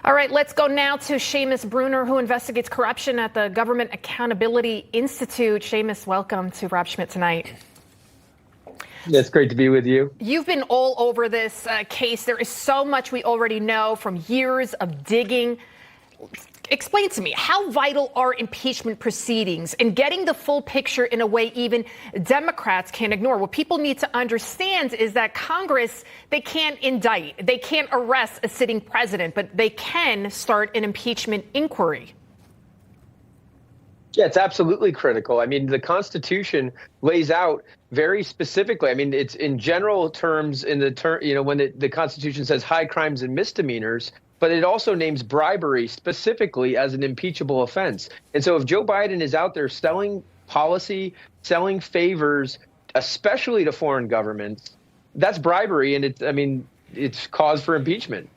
All right, let's go now to Seamus Bruner, who investigates corruption at the Government Accountability Institute. Seamus, welcome to Rob Schmitt tonight. It's great to be with you. You've been all over this case. There is so much we already know from years of digging. Explain to me, how vital are impeachment proceedings and getting the full picture in a way even Democrats can't ignore? What people need to understand is that Congress, they can't indict, they can't arrest a sitting president, but they can start an impeachment inquiry. Yeah, it's absolutely critical. I mean, the Constitution lays out very specifically. I mean, it's in general terms in the term, when the Constitution says high crimes and misdemeanors, but it also names bribery specifically as an impeachable offense. And so if Joe Biden is out there selling policy, selling favors, especially to foreign governments, that's bribery. And it's cause for impeachment.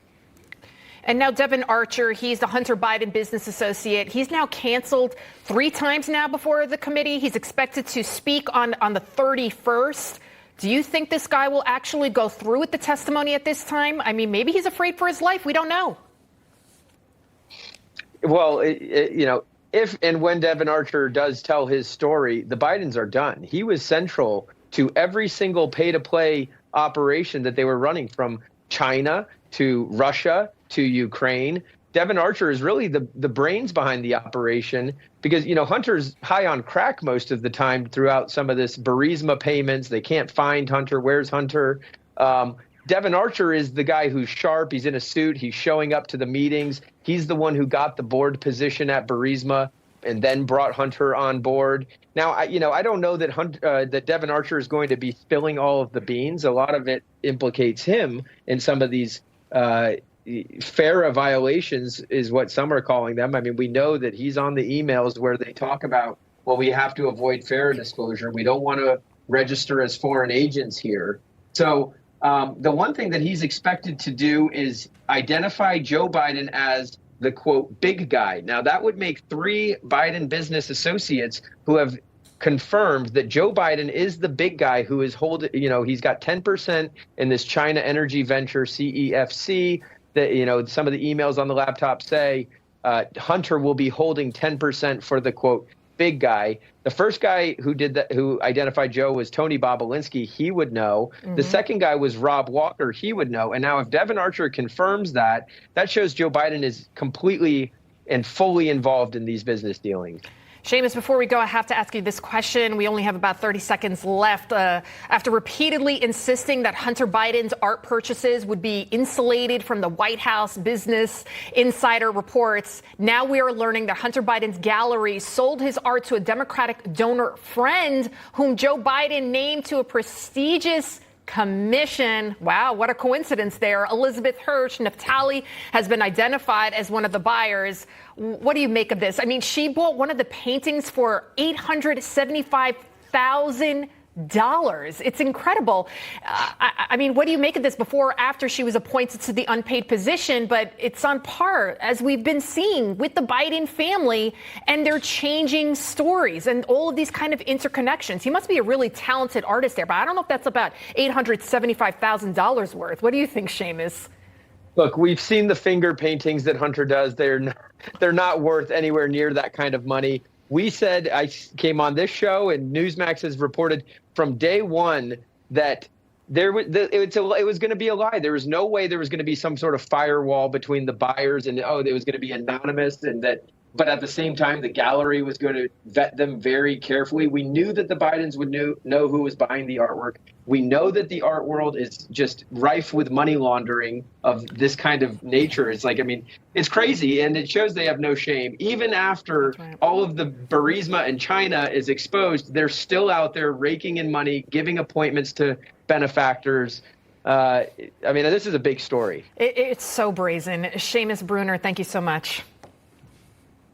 And now Devon Archer, he's the Hunter Biden business associate. He's now canceled 3 times now before the committee. He's expected to speak on the 31st. Do you think this guy will actually go through with the testimony at this time? I mean, maybe he's afraid for his life. We don't know. Well, if and when Devon Archer does tell his story, the Bidens are done. He was central to every single pay-to-play operation that they were running, from China to Russia to Ukraine. Devon Archer is really the brains behind the operation because, Hunter's high on crack most of the time throughout some of this Burisma payments. They can't find Hunter. Where's Hunter? Devon Archer is the guy who's sharp. He's in a suit. He's showing up to the meetings. He's the one who got the board position at Burisma and then brought Hunter on board. Now, I don't know that Devon Archer is going to be spilling all of the beans. A lot of it implicates him in some of these FARA violations is what some are calling them. I mean, we know that he's on the emails where they talk about, well, we have to avoid FARA disclosure. We don't want to register as foreign agents here. So the one thing that he's expected to do is identify Joe Biden as the, quote, big guy. Now, that would make 3 Biden business associates who have confirmed that Joe Biden is the big guy who is he's got 10% in this China energy venture, CEFC. That, some of the emails on the laptop say Hunter will be holding 10% for the, quote, big guy. The first guy who did that, who identified Joe, was Tony Bobolinsky. He would know. Mm-hmm. The second guy was Rob Walker. He would know. And now if Devon Archer confirms that, that shows Joe Biden is completely and fully involved in these business dealings. Seamus, before we go, I have to ask you this question. We only have about 30 seconds left. After repeatedly insisting that Hunter Biden's art purchases would be insulated from the White House Business Insider reports, now we are learning that Hunter Biden's gallery sold his art to a Democratic donor friend whom Joe Biden named to a prestigious commission. Wow, what a coincidence there. Elizabeth Hirsch Naftali has been identified as one of the buyers. What do you make of this? I mean, she bought one of the paintings for $875,000. It's incredible. I mean, what do you make of this before or after she was appointed to the unpaid position? But it's on par, as we've been seeing, with the Biden family and their changing stories and all of these kind of interconnections. He must be a really talented artist there, but I don't know if that's about $875,000 worth. What do you think, Seamus? Look, we've seen the finger paintings that Hunter does. They're not worth anywhere near that kind of money. We said, I came on this show, and Newsmax has reported from day one that it was going to be a lie. There was no way there was going to be some sort of firewall between the buyers and, it was going to be anonymous, but at the same time, the gallery was going to vet them very carefully. We knew that the Bidens would know who was buying the artwork. We know that the art world is just rife with money laundering of this kind of nature. It's like, it's crazy, and it shows they have no shame. Even after all of the Burisma and China is exposed, they're still out there raking in money, giving appointments to benefactors. This is a big story. It's so brazen. Seamus Bruner, thank you so much.